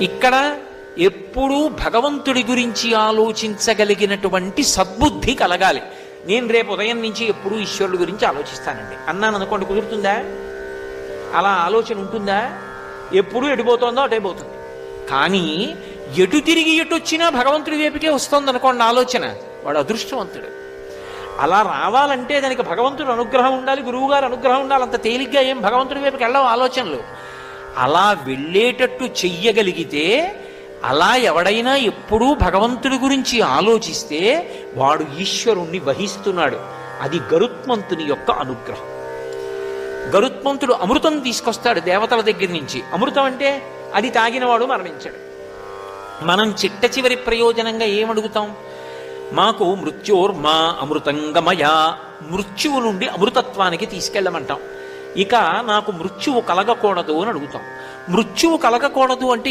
ఇక్కడ ఎప్పుడూ భగవంతుడి గురించి ఆలోచించగలిగినటువంటి సద్బుద్ధి కలగాలి. నేను రేపు ఉదయం నుంచి ఎప్పుడూ ఈశ్వరుడి గురించి ఆలోచిస్తానండి అన్నాను అనుకోండి, కుదురుతుందా? అలా ఆలోచన ఉంటుందా? ఎప్పుడూ ఎడిపోతుందో అటే పోతుంది. కానీ ఎటు తిరిగి ఎటు వచ్చినా భగవంతుడి వైపుకే వస్తుంది అనుకోండి ఆలోచన, వాడు అదృష్టవంతుడు. అలా రావాలంటే దానికి భగవంతుడు అనుగ్రహం ఉండాలి, గురువుగారు అనుగ్రహం ఉండాలి. అంత తేలిగ్గా ఏం భగవంతుడి వైపుకి వెళ్ళవు ఆలోచనలు. అలా వెళ్ళేటట్టు చెయ్యగలిగితే, అలా ఎవడైనా ఎప్పుడూ భగవంతుడి గురించి ఆలోచిస్తే వాడు ఈశ్వరుణ్ణి వహిస్తున్నాడు. అది గరుత్మంతుని యొక్క అనుగ్రహం. గరుత్మంతుడు అమృతం తీసుకొస్తాడు దేవతల దగ్గర నుంచి. అమృతం అంటే అది తాగినవాడు మరణించాడు. మనం చిట్ట చివరి ప్రయోజనంగా ఏమడుగుతాం? మాకు మృత్యోర్మా అమృతంగమయా, మృత్యువు నుండి అమృతత్వానికి తీసుకెళ్ళమంటాం. ఇక నాకు మృత్యువు కలగకూడదు అని అడుగుతాం. మృత్యువు కలగకూడదు అంటే